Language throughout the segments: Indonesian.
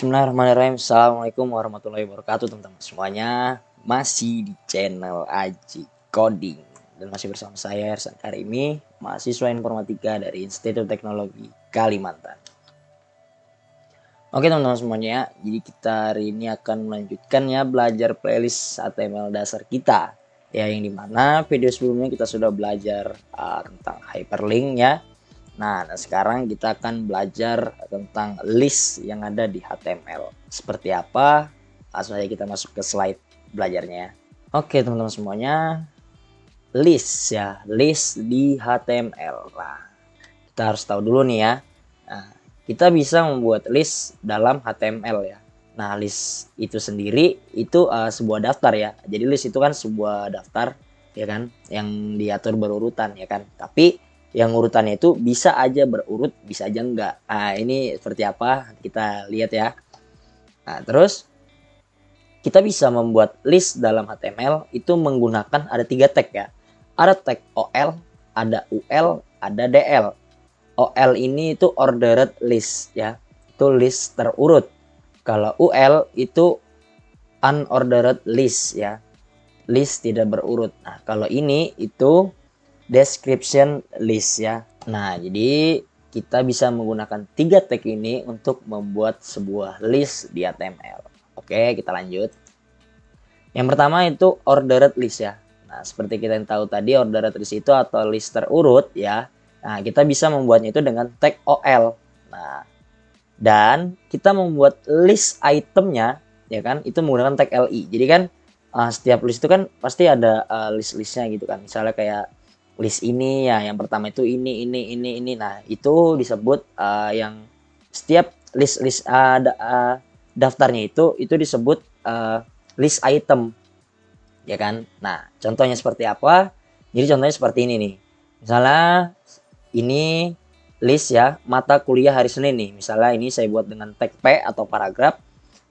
Bismillahirrahmanirrahim. Assalamualaikum warahmatullahi wabarakatuh teman-teman semuanya. Masih di channel Aji Coding dan masih bersama saya Ersan Karimi, mahasiswa informatika dari Institut Teknologi Kalimantan. Oke teman-teman semuanya, jadi kita hari ini akan melanjutkan ya belajar playlist HTML dasar kita ya, yang dimana video sebelumnya kita sudah belajar tentang hyperlink ya. Nah, sekarang kita akan belajar tentang list yang ada di HTML. Seperti apa? Langsung aja kita masuk ke slide belajarnya. Oke, teman-teman semuanya. List ya, list di HTML. Nah, kita harus tahu dulu nih ya. Nah, kita bisa membuat list dalam HTML ya. Nah, list itu sendiri itu sebuah daftar ya. Jadi list itu kan sebuah daftar ya kan, yang diatur berurutan ya kan. Tapi yang urutannya itu bisa aja berurut, bisa aja enggak. Nah, ini seperti apa? Kita lihat ya. Nah, terus kita bisa membuat list dalam HTML itu menggunakan ada 3 tag ya. Ada tag OL, ada UL, ada DL. OL ini itu ordered list ya. Itu list terurut. Kalau UL itu unordered list ya. List tidak berurut. Nah, kalau ini itu description list ya. Nah, jadi kita bisa menggunakan 3 tag ini untuk membuat sebuah list di HTML. Oke, kita lanjut. Yang pertama itu ordered list ya. Nah, seperti kita yang tahu tadi, ordered list itu atau list terurut ya. Nah, kita bisa membuatnya itu dengan tag OL. Nah, dan kita membuat list itemnya ya kan, itu menggunakan tag LI. Jadi kan setiap list itu kan pasti ada list-listnya gitu kan. Misalnya kayak list ini ya, yang pertama itu ini. Nah, itu disebut yang setiap list daftarnya itu disebut list item ya kan. Nah, contohnya seperti apa? Jadi contohnya seperti ini nih. Misalnya ini list ya, mata kuliah hari Senin nih. Misalnya ini saya buat dengan tag P atau paragraf.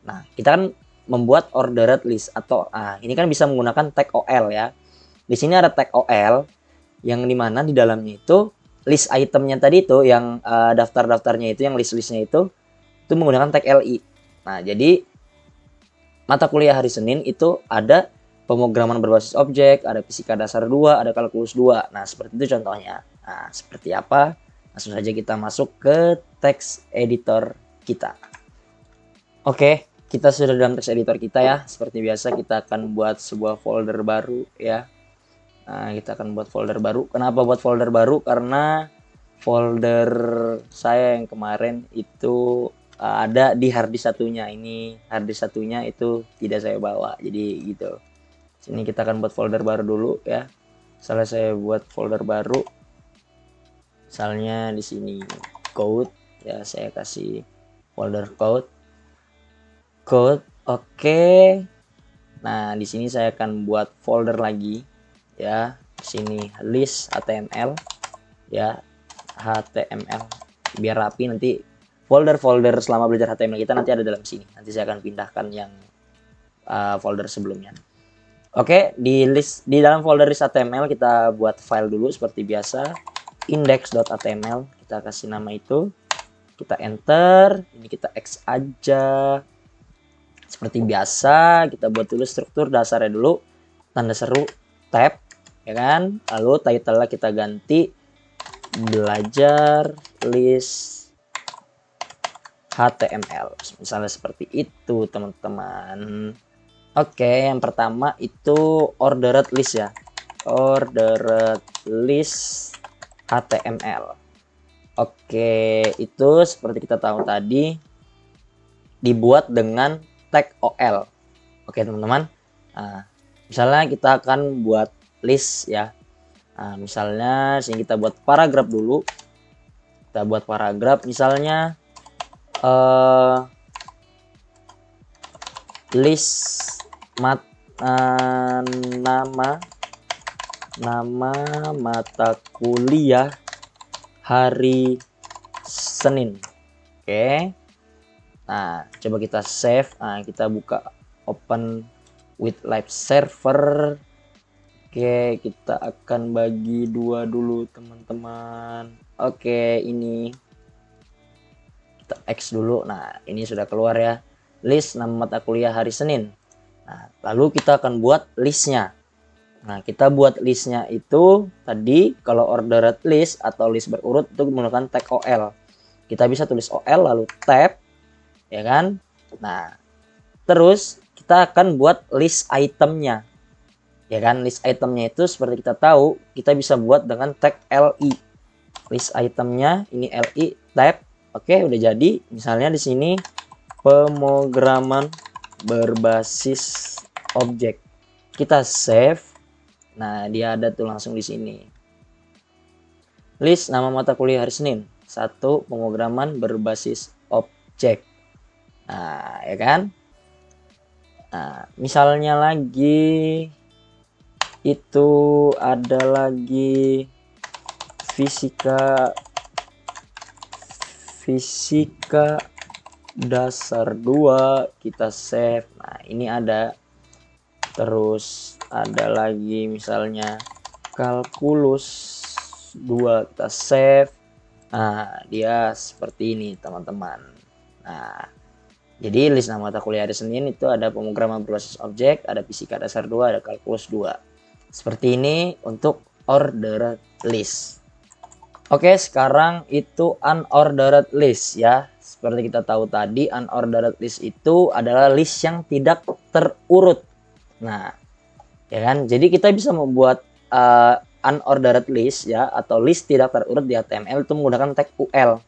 Nah, kita kan membuat ordered list atau ini kan bisa menggunakan tag OL ya. Di sini ada tag OL yang dimana di dalamnya itu list itemnya tadi itu yang daftar-daftarnya itu, yang list-listnya itu menggunakan tag LI. Nah, jadi mata kuliah hari Senin itu ada pemrograman berbasis objek, ada fisika dasar 2, ada kalkulus 2. Nah, seperti itu contohnya. Nah, seperti apa? Langsung saja kita masuk ke text editor kita. Oke, kita sudah dalam text editor kita ya. Seperti biasa kita akan buat sebuah folder baru ya. Nah, kita akan buat folder baru. Kenapa buat folder baru? Karena folder saya yang kemarin itu ada di harddisk satunya. Ini harddisk satunya itu tidak saya bawa. Jadi gitu. Sini kita akan buat folder baru dulu ya. Misalnya saya buat folder baru. Misalnya di sini code ya, saya kasih folder code. Oke. Nah, di sini saya akan buat folder lagi ya. Sini list HTML ya, HTML biar rapi. Nanti folder-folder selama belajar HTML kita nanti ada dalam sini. Nanti saya akan pindahkan yang folder sebelumnya. Oke, di dalam folder list HTML kita buat file dulu seperti biasa, index.html. Kita kasih nama itu, kita enter, ini kita X aja. Seperti biasa, kita buat dulu struktur dasarnya dulu, tanda seru, tab, ya kan. Lalu title-nya kita ganti belajar list HTML. Misalnya seperti itu, teman-teman. Oke, yang pertama itu ordered list ya. Ordered list HTML. Oke, itu seperti kita tahu tadi dibuat dengan tag OL. Oke teman-teman, misalnya kita akan buat list ya. Misalnya sini kita buat paragraf dulu. Kita buat paragraf misalnya list nama mata kuliah hari Senin. Oke. Nah, coba kita save. Nah, kita buka open with live server. Oke, kita akan bagi 2 dulu, teman-teman. Oke, ini kita X dulu. Nah, ini sudah keluar ya. List nama mata kuliah hari Senin. Nah, lalu kita akan buat listnya. Nah, kita buat listnya itu tadi kalau ordered list atau list berurut itu menggunakan tag OL. Kita bisa tulis OL lalu tab, ya kan? Nah, terus kita akan buat list itemnya. Ya kan, list itemnya itu seperti kita tahu, kita bisa buat dengan tag LI. List itemnya ini LI tab. Oke, udah jadi. Misalnya di sini pemrograman berbasis objek. Kita save. Nah, dia ada tuh langsung di sini. List nama mata kuliah hari Senin. 1. Pemrograman berbasis objek. Nah, ya kan? Nah, misalnya lagi itu ada lagi fisika dasar 2, kita save. Nah, ini ada. Terus ada lagi misalnya kalkulus 2, kita save. Nah, dia seperti ini teman-teman. Nah, jadi list nama mata kuliah hari Senin itu ada pemrograman berbasis objek, ada fisika dasar 2, ada kalkulus 2. Seperti ini untuk ordered list. Oke, sekarang itu unordered list ya. Seperti kita tahu tadi, unordered list itu adalah list yang tidak terurut. Nah, ya kan? Jadi kita bisa membuat unordered list ya, atau list tidak terurut di HTML itu menggunakan tag UL.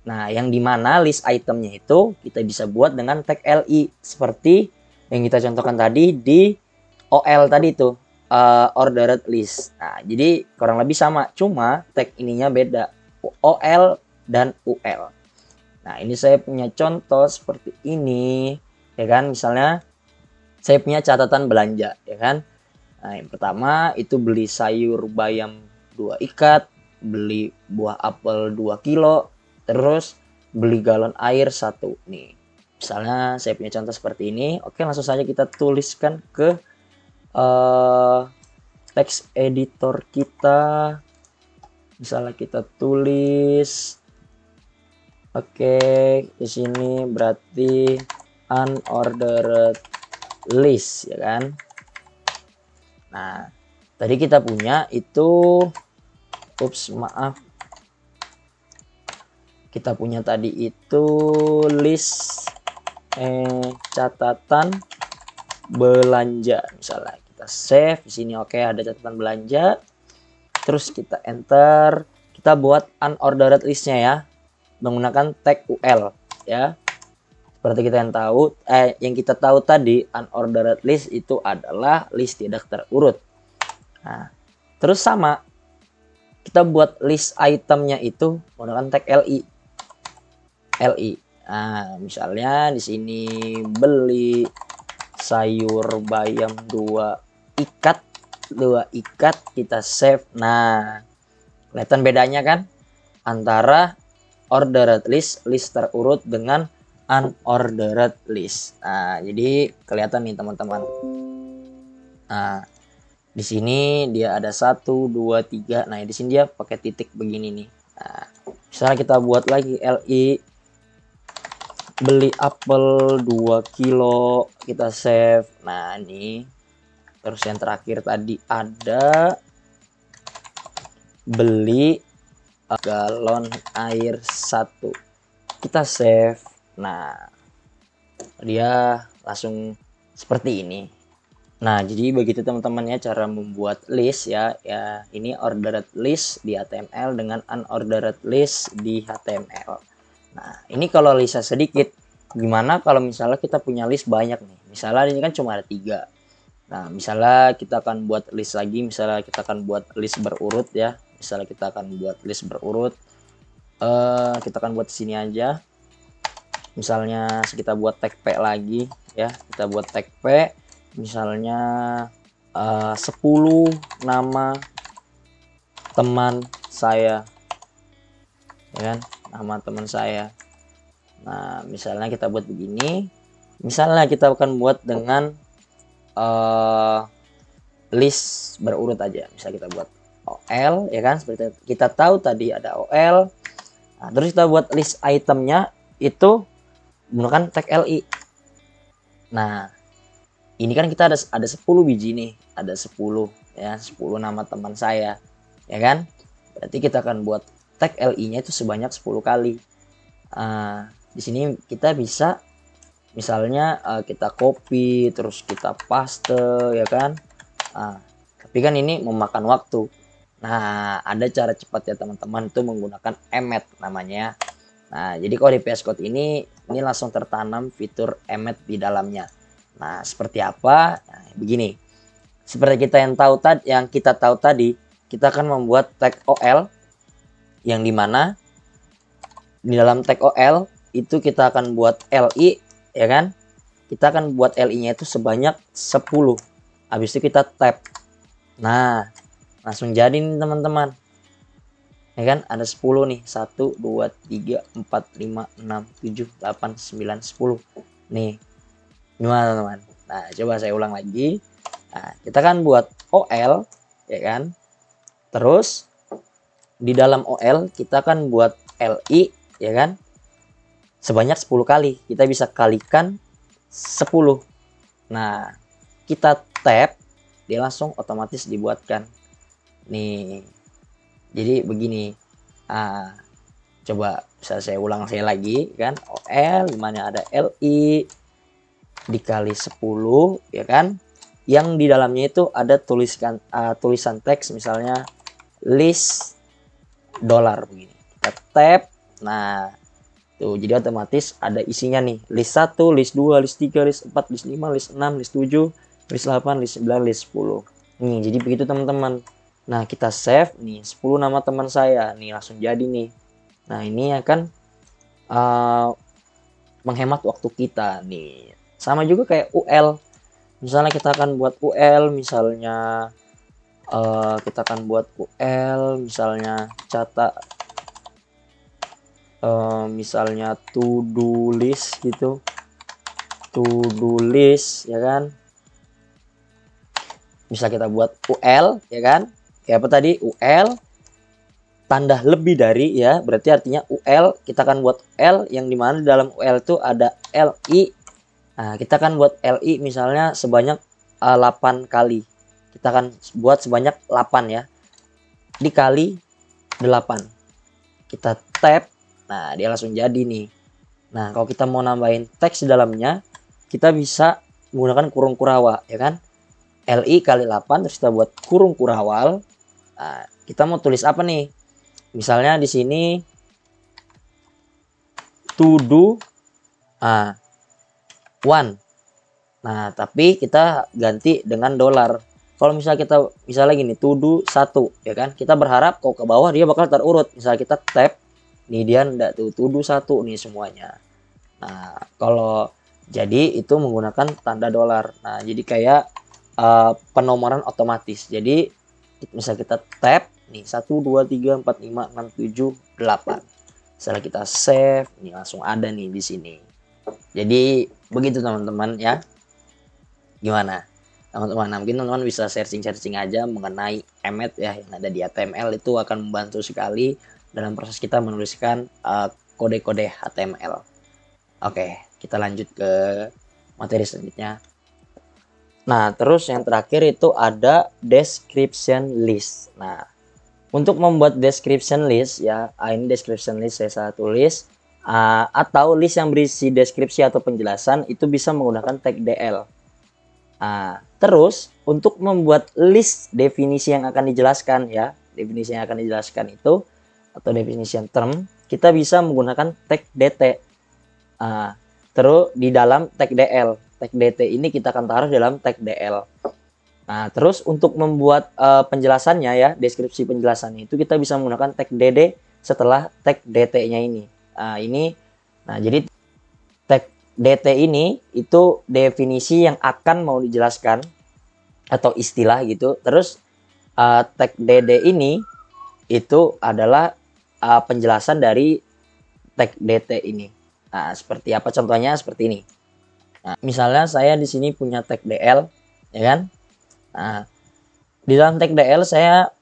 Nah, yang dimana list itemnya itu kita bisa buat dengan tag LI seperti yang kita contohkan tadi di OL tadi itu. Ordered list. Nah, jadi kurang lebih sama, cuma tag ininya beda, OL dan UL. Nah, ini saya punya contoh seperti ini, ya kan? Misalnya saya punya catatan belanja, ya kan? Nah, yang pertama itu beli sayur bayam 2 ikat, beli buah apel 2 kilo, terus beli galon air 1 nih. Misalnya saya punya contoh seperti ini. Oke, langsung saja kita tuliskan ke teks editor kita. Misalnya kita tulis, oke, di sini berarti unordered list, ya kan? Nah, tadi kita punya itu, kita punya tadi itu list catatan belanja. Misalnya kita save di sini, oke, ada catatan belanja. Terus kita enter, kita buat unordered listnya ya, menggunakan tag UL ya. Seperti yang kita tahu tadi, unordered list itu adalah list tidak terurut. Nah, terus sama kita buat list itemnya itu menggunakan tag LI. Nah, misalnya di sini beli sayur bayam 2 ikat, kita save. Nah, kelihatan bedanya kan antara ordered list terurut dengan unordered list. Nah, jadi kelihatan nih teman-teman. Nah, di sini dia ada 1, 2, 3. Nah, di sini dia pakai titik begini nih. Nah, misalnya kita buat lagi LI beli apel 2 kilo, kita save. Nah, ini terus yang terakhir tadi ada beli galon air 1, kita save. Nah, dia langsung seperti ini. Nah, jadi begitu teman-teman ya cara membuat list ya. Ya, ini ordered list di HTML dengan unordered list di HTML. Nah, ini kalau listnya sedikit, gimana kalau misalnya kita punya list banyak nih? Misalnya ini kan cuma ada 3. Nah, misalnya kita akan buat list lagi, misalnya kita akan buat list berurut ya. Misalnya kita akan buat list berurut. Kita akan buat sini aja. Misalnya kita buat tag P lagi ya. Kita buat tag P. Misalnya 10 nama teman saya. Ya kan? Nama teman saya. Nah, misalnya kita buat begini. Misalnya kita akan buat dengan list berurut aja. Misalnya kita buat OL, ya kan? Seperti kita tahu tadi ada OL. Nah, terus kita buat list itemnya itu menggunakan tag LI. Nah, ini kan kita ada 10 biji nih, ada 10 ya, 10 nama teman saya, ya kan? Berarti kita akan buat tag LI-nya itu sebanyak 10 kali. Di sini kita bisa misalnya kita copy terus kita paste, ya kan? Tapi kan ini memakan waktu. Nah, ada cara cepat ya teman-teman, itu menggunakan emmet namanya. Nah, jadi kalau di VS Code ini langsung tertanam fitur emmet di dalamnya. Nah, seperti apa? Nah, begini. Seperti yang kita tahu tadi, kita akan membuat tag OL yang dimana di dalam tag OL itu kita akan buat LI, ya kan? Kita akan buat LI-nya itu sebanyak 10. Habis itu kita tab. Nah, langsung jadi nih teman-teman. Ya kan? Ada 10 nih. 1 2 3 4 5 6 7 8 9 10. Nih. Gimana teman-teman? Nah, coba saya ulang lagi. Nah, kita kan buat OL, ya kan? Terus di dalam OL kita kan buat LI, ya kan? Sebanyak 10 kali. Kita bisa kalikan 10. Nah, kita tab, dia langsung otomatis dibuatkan. Nih. Jadi begini. Coba bisa saya ulang lagi kan. OL dimana ada LI dikali 10, ya kan? Yang di dalamnya itu ada tulisan teks misalnya list dollar begini. Kita tab. Nah, tuh jadi otomatis ada isinya nih. List 1, list 2, list 3, list 4, list 5, list 6, list 7, list 8, list 9, list 10. Nih, jadi begitu teman-teman. Nah, kita save nih 10 nama teman saya. Nih langsung jadi nih. Nah, ini akan menghemat waktu kita nih. Sama juga kayak UL. Misalnya kita akan buat UL, misalnya kita akan buat UL, misalnya misalnya to do list gitu. To do list, ya kan? Bisa kita buat UL, ya kan? Kayak apa tadi? UL tanda lebih dari, ya, berarti artinya UL. Kita akan buat L yang dimana di dalam UL itu ada LI. Nah, kita akan buat LI misalnya sebanyak 8 kali. Kita akan buat sebanyak 8 ya. Dikali 8. Kita tab. Nah, dia langsung jadi nih. Nah, kalau kita mau nambahin teks di dalamnya, kita bisa menggunakan kurung kurawal, ya kan? LI kali 8 terus kita buat kurung kurawal. Nah, kita mau tulis apa nih? Misalnya di sini to do one. Nah, tapi kita ganti dengan dolar. Kalau misalnya gini, to do 1, ya kan? Kita berharap kalau ke bawah dia bakal terurut. Misalnya kita tab, nih dia enggak tuh, to do 1 nih semuanya. Nah, kalau jadi itu menggunakan tanda dolar. Nah, jadi kayak penomoran otomatis. Jadi misalnya kita tab nih 1 2 3 4 5 6 7 8. Setelah kita save, nih langsung ada nih di sini. Jadi begitu teman-teman ya. Gimana? Teman-teman, mungkin teman-teman bisa searching aja mengenai emmet ya yang ada di HTML. Itu akan membantu sekali dalam proses kita menuliskan kode-kode HTML. Oke, kita lanjut ke materi selanjutnya. Nah, terus yang terakhir itu ada description list. Nah, untuk membuat description list ya, ini description list saya tulis atau list yang berisi deskripsi atau penjelasan itu bisa menggunakan tag DL. Terus untuk membuat list definisi yang akan dijelaskan ya, definisi yang akan dijelaskan itu atau definition term, kita bisa menggunakan tag DT. Terus di dalam tag DL, tag DT ini kita akan taruh dalam tag DL. Nah, terus untuk membuat penjelasannya ya, deskripsi penjelasannya itu kita bisa menggunakan tag DD setelah tag DT-nya ini. Jadi tag DT ini itu definisi yang akan mau dijelaskan atau istilah gitu. Terus tag DD ini itu adalah penjelasan dari tag DT ini. Nah, seperti apa contohnya? Seperti ini. Nah, misalnya saya di sini punya tag DL, ya kan? Nah, di dalam tag DL saya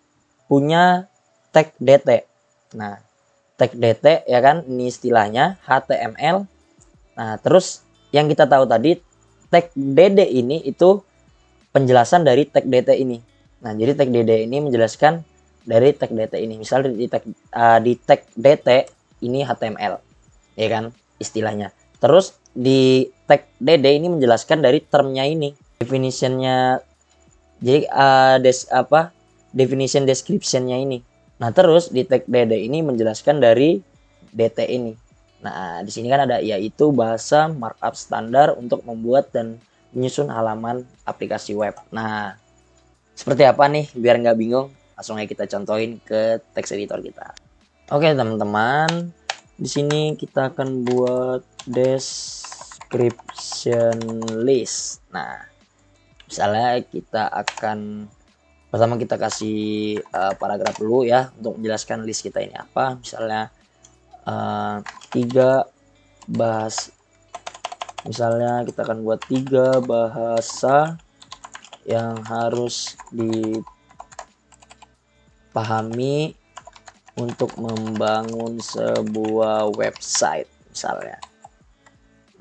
punya tag DT. Nah, tag dt ya kan, ini istilahnya HTML. Nah, terus yang kita tahu tadi tag dd ini itu penjelasan dari tag dt ini. Nah, jadi tag dd ini menjelaskan dari tag dt ini. Misal di tag dt ini HTML, ya kan, istilahnya. Terus di tag dd ini menjelaskan dari termnya ini, definitionnya. Jadi definition descriptionnya ini. Nah, terus di tag dd ini menjelaskan dari dt ini. Nah, di sini kan ada yaitu bahasa markup standar untuk membuat dan menyusun halaman aplikasi web. Nah, seperti apa nih biar nggak bingung? Langsung aja kita contohin ke text editor kita. Oke, teman-teman. Di sini kita akan buat description list. Nah, misalnya kita akan pertama kita kasih paragraf dulu ya untuk menjelaskan list kita ini apa. Misalnya 3 bahas, misalnya kita akan buat 3 bahasa yang harus dipahami untuk membangun sebuah website misalnya.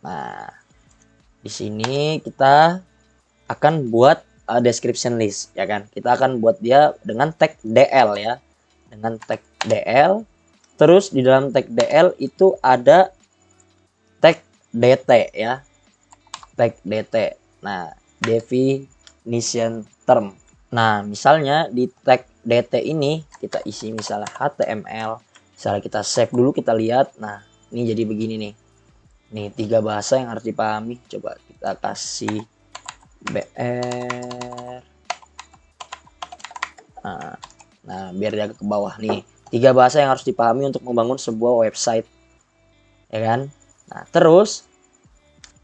Nah, di sini kita akan buat description list ya kan. Kita akan buat dia dengan tag DL ya. Dengan tag DL. Terus di dalam tag DL itu ada tag DT ya. Tag DT. Nah, definition term. Nah, misalnya di tag DT ini kita isi misalnya HTML. Misalnya kita save dulu, kita lihat. Nah, ini jadi begini nih. Nih 3 bahasa yang harus dipahami. Coba kita kasih BR. Nah, biar dia ke bawah nih. 3 bahasa yang harus dipahami untuk membangun sebuah website. Ya kan? Nah, terus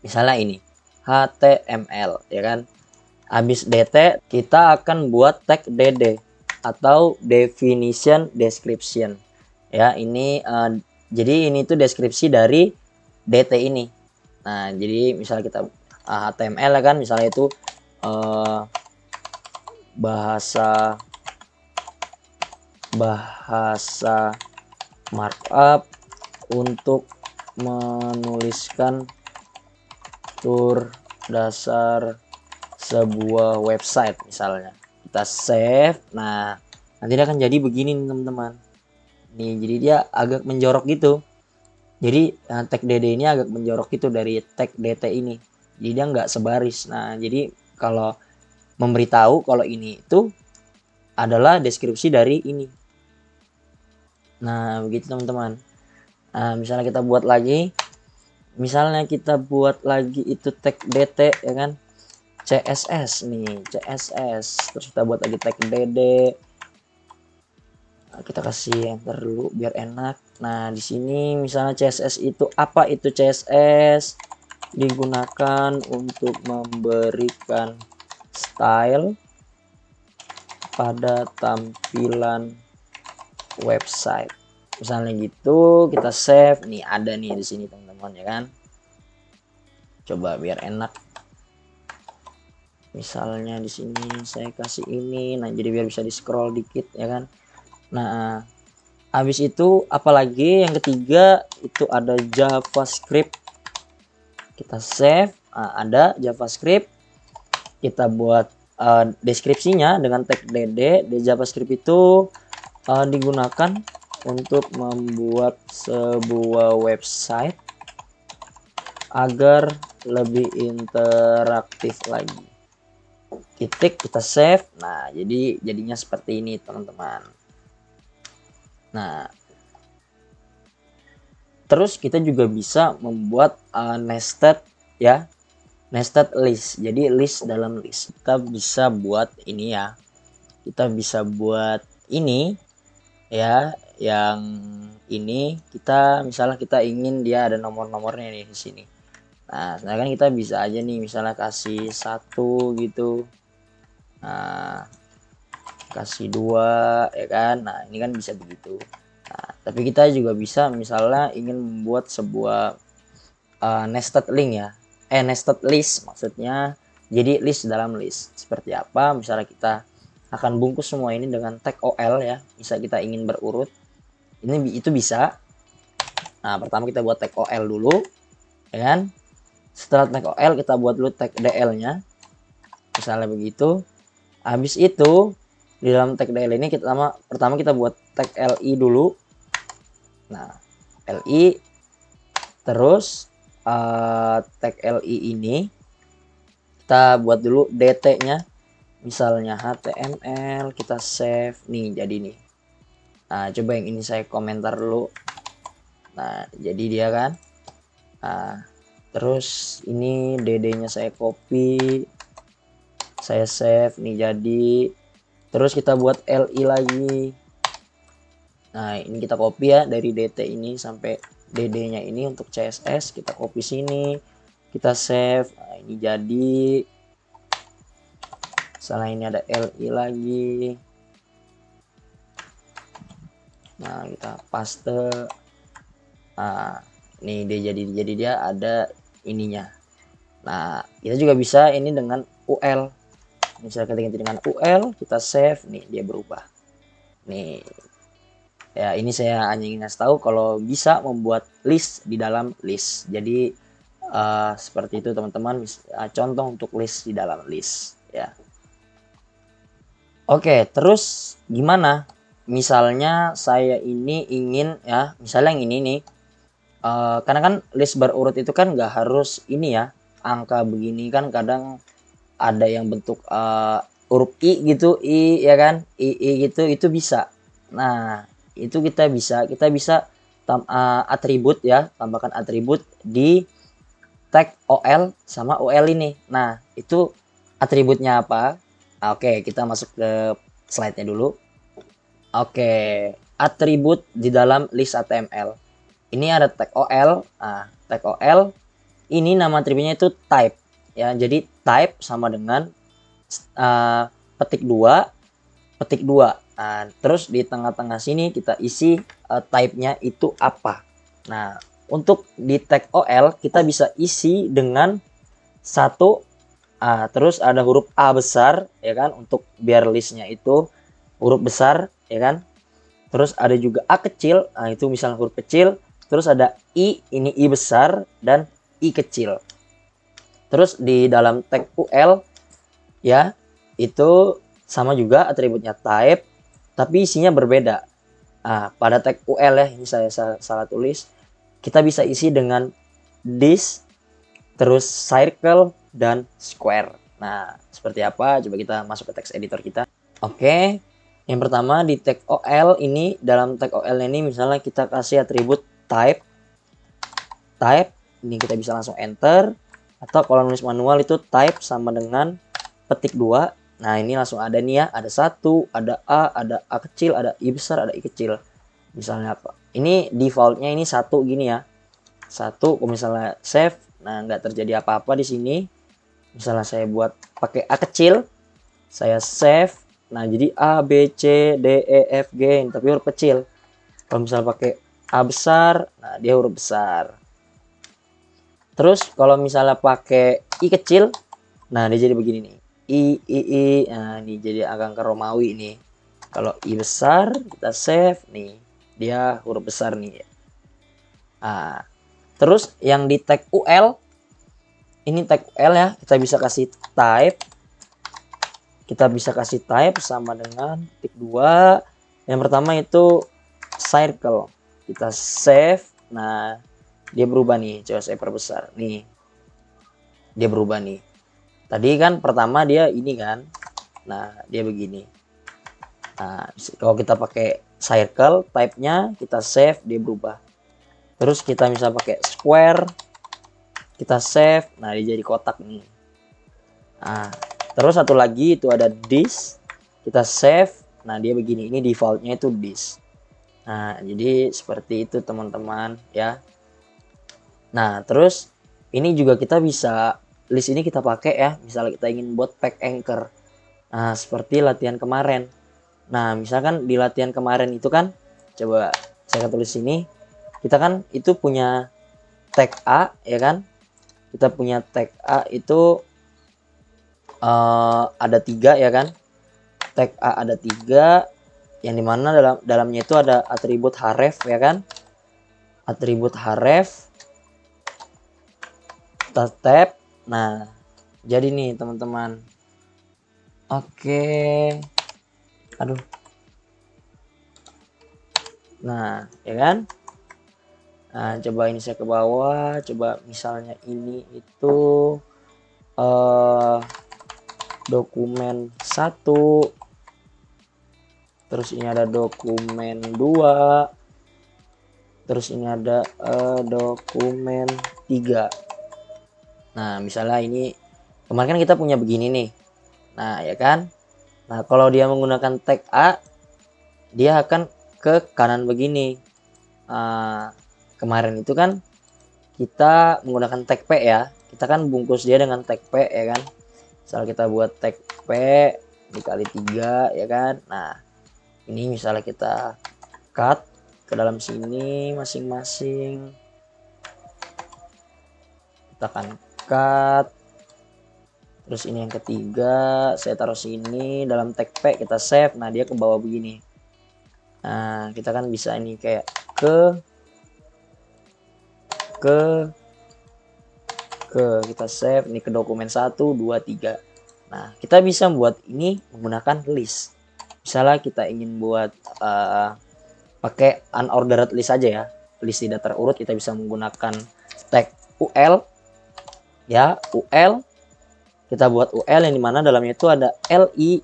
misalnya ini HTML ya kan. Habis DT kita akan buat tag DD atau definition description. Ya, ini jadi ini tuh deskripsi dari DT ini. Nah, jadi misalnya kita HTML ya kan, misalnya itu bahasa markup untuk menuliskan tur dasar sebuah website misalnya. Kita save. Nah, nanti dia akan jadi begini nih teman-teman. Nih, jadi dia agak menjorok gitu. Jadi tag dd ini agak menjorok gitu dari tag dt ini. Jadi dia nggak sebaris. Nah, jadi kalau memberitahu kalau ini itu adalah deskripsi dari ini. Nah, begitu teman-teman. Nah, misalnya kita buat lagi. Misalnya kita buat lagi itu tag dt ya kan. CSS nih, CSS. Terus kita buat lagi tag dd. Nah, kita kasih enter dulu biar enak. Nah, di sini misalnya CSS itu apa itu CSS? Digunakan untuk memberikan style pada tampilan website. Misalnya gitu, kita save. Nih ada nih di sini teman-teman ya kan. Coba biar enak. Misalnya di sini saya kasih ini. Nah, jadi biar bisa di-scroll dikit ya kan. Nah, habis itu apalagi yang ketiga itu ada JavaScript. Kita save. Nah, ada JavaScript. Kita buat deskripsinya dengan tag dd. Di JavaScript itu digunakan untuk membuat sebuah website agar lebih interaktif lagi. Titik, kita save. Nah, jadinya seperti ini teman-teman. Nah, terus kita juga bisa membuat nested ya, nested list. Jadi list dalam list. Kita bisa buat ini ya. Kita bisa buat ini ya, yang ini kita misalnya kita ingin dia ada nomor-nomornya nih di sini. Nah, sedangkan kita bisa aja nih misalnya kasih 1 gitu. Nah, kasih 2 ya kan. Nah, ini kan bisa begitu. Nah, tapi kita juga bisa misalnya ingin membuat sebuah nested link ya. Nested list maksudnya. Jadi list dalam list. Seperti apa? Misalnya kita akan bungkus semua ini dengan tag OL ya. Bisa kita ingin berurut. itu bisa. Nah, pertama kita buat tag OL dulu, ya kan? Setelah tag OL kita buat dulu tag DL-nya. Misalnya begitu. Habis itu di dalam tag DL ini pertama kita buat tag LI dulu. Nah, LI terus tag LI ini kita buat dulu DT-nya. Misalnya HTML, kita save nih jadi nih. Nah, coba yang ini saya komentar dulu. Nah, jadi dia kan. Nah, terus ini DD-nya saya copy, saya save nih jadi. Terus kita buat LI lagi. Nah, ini kita copy ya dari DT ini sampai DD-nya ini untuk CSS, kita copy sini, kita save. Nah, ini jadi. Salah, ini ada LI lagi. Nah, kita paste. Nah, ini jadi dia ada ininya. Nah, kita juga bisa ini dengan UL. Misalnya kita ganti dengan UL, kita save, nih dia berubah. Nih, ya ini saya hanya ingin ngasih tahu kalau bisa membuat list di dalam list. Jadi seperti itu teman-teman. Contoh untuk list di dalam list. Ya. Oke, terus gimana? Misalnya saya ini ingin ya, misalnya yang ini nih. Karena kan list berurut itu kan nggak harus ini ya, angka begini kan kadang ada yang bentuk huruf I gitu, I ya kan, I gitu, itu bisa. Nah, itu kita bisa atribut ya, tambahkan atribut di tag OL sama OL ini. Nah, itu atributnya apa? Oke, kita masuk ke slide-nya dulu. Oke, atribut di dalam list HTML. Ini ada tag OL. Nah, tag OL ini nama atributnya itu type ya. Jadi type sama dengan petik 2 petik 2. Nah, terus di tengah-tengah sini kita isi type-nya itu apa. Nah, untuk di tag OL kita bisa isi dengan satu terus ada huruf A besar ya kan, untuk biar listnya itu huruf besar ya kan. Terus ada juga A kecil. Nah, itu misalnya huruf kecil. Terus ada I, ini I besar dan I kecil. Terus di dalam tag UL ya, itu sama juga atributnya type, tapi isinya berbeda. Nah, pada tag UL ya, ini saya salah tulis. Kita bisa isi dengan this, terus circle, dan square. Nah, seperti apa? Coba kita masuk ke text editor kita. Oke, yang pertama di tag OL ini, dalam tag OL ini misalnya kita kasih atribut type, ini kita bisa langsung enter, atau kalau nulis manual itu type sama dengan petik 2. Nah, ini langsung ada nih ya, ada 1, ada A kecil, ada I besar, ada I kecil. Misalnya apa? Ini defaultnya ini 1 gini ya. 1, kalau misalnya save, nah nggak terjadi apa-apa di sini. Misalnya saya buat pakai A kecil, saya save, nah jadi A, B, C, D, E, F, G, tapi huruf kecil. Kalau misalnya pakai A besar, nah dia huruf besar. Terus kalau misalnya pakai I kecil, nah dia jadi begini nih. I, nah ini jadi angka Romawi nih. Kalau I besar, kita save nih. Dia huruf besar nih. Nah, terus yang di tag UL, ini tag UL ya, kita bisa kasih type. Kita bisa kasih type sama dengan petik 2. Yang pertama itu circle. Kita save. Nah, dia berubah nih. Coba saya perbesar. Nih. Dia berubah nih. Tadi kan pertama dia ini kan. Nah, dia begini. Nah, kalau kita pakai circle, type-nya kita save, dia berubah. Terus kita bisa pakai square. Kita save. Nah, dia jadi kotak nih. Nah, terus satu lagi itu ada this. Kita save. Nah, dia begini. Ini defaultnya itu this. Nah, jadi seperti itu teman-teman ya. Nah, terus ini juga kita bisa, list ini kita pakai ya, misalnya kita ingin buat pack anchor. Nah, seperti latihan kemarin. Nah, misalkan di latihan kemarin itu kan, coba saya tulis sini, kita kan itu punya tag A ya kan. Kita punya tag A itu ada 3 ya kan. Tag A ada 3. yang dimana dalamnya itu ada atribut href ya kan, atribut href, kita tap. Nah jadi nih teman-teman, oke, aduh, nah ya kan. Nah coba ini saya ke bawah, coba misalnya ini itu dokumen 1, terus ini ada dokumen 2, terus ini ada dokumen 3. Nah misalnya ini kemarin kan kita punya begini nih, nah ya kan. Nah kalau dia menggunakan tag A, dia akan ke kanan begini. Kemarin itu kan kita menggunakan tag P ya, kita kan bungkus dia dengan tag P ya kan. Misal kita buat tag P dikali 3 ya kan. Nah ini misalnya kita cut ke dalam sini masing-masing, kita akan cut. Terus ini yang ketiga saya taruh sini dalam tag P, kita save. Nah dia ke bawah begini. Nah kita kan bisa ini kayak ke kita save ini ke dokumen 1, 2, 3. Nah kita bisa buat ini menggunakan list. Misalnya kita ingin buat pakai unordered list aja ya, list tidak terurut, kita bisa menggunakan tag ul ya, ul. Kita buat ul yang dimana dalamnya itu ada li,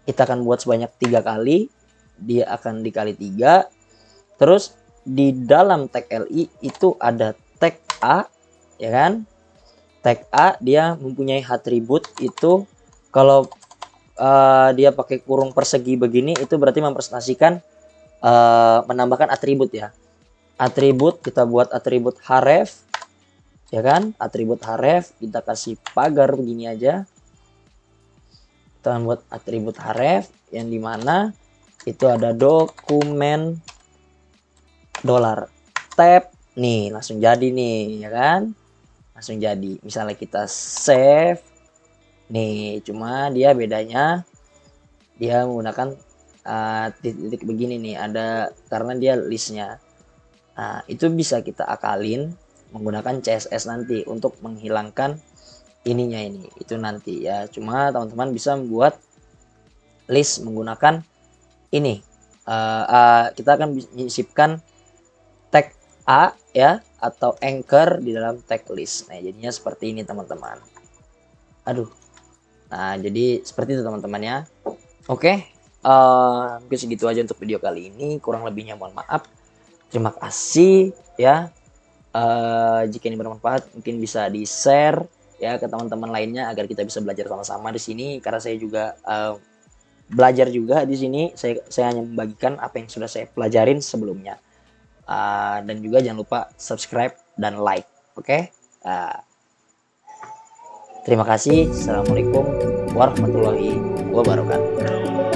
kita akan buat sebanyak 3 kali, dia akan dikali 3. Terus di dalam tag li itu ada tag a ya kan. Tag a dia mempunyai atribut itu, kalau dia pakai kurung persegi begini itu berarti mempresentasikan menambahkan atribut ya. Atribut kita buat atribut href ya kan, atribut href kita kasih pagar begini aja. Kita buat atribut href yang dimana itu ada dokumen dolar tab. Nih langsung jadi nih ya kan, langsung jadi. Misalnya kita save nih, cuma dia bedanya dia menggunakan titik-titik begini nih, ada karena dia listnya. Nah itu bisa kita akalin menggunakan CSS nanti untuk menghilangkan ininya ini itu nanti ya. Cuma teman-teman bisa membuat list menggunakan ini. Kita akan menyisipkan tag A ya atau anchor di dalam tag list. Nah jadinya seperti ini teman-teman. Aduh. Nah jadi seperti itu teman-teman ya. Oke, mungkin segitu aja untuk video kali ini. Kurang lebihnya mohon maaf. Terima kasih ya. Jika ini bermanfaat mungkin bisa di share ya ke teman-teman lainnya agar kita bisa belajar sama-sama di sini, karena saya juga belajar juga di sini. Saya hanya membagikan apa yang sudah saya pelajarin sebelumnya. Dan juga jangan lupa subscribe dan like. Oke? Terima kasih. Assalamualaikum warahmatullahi wabarakatuh.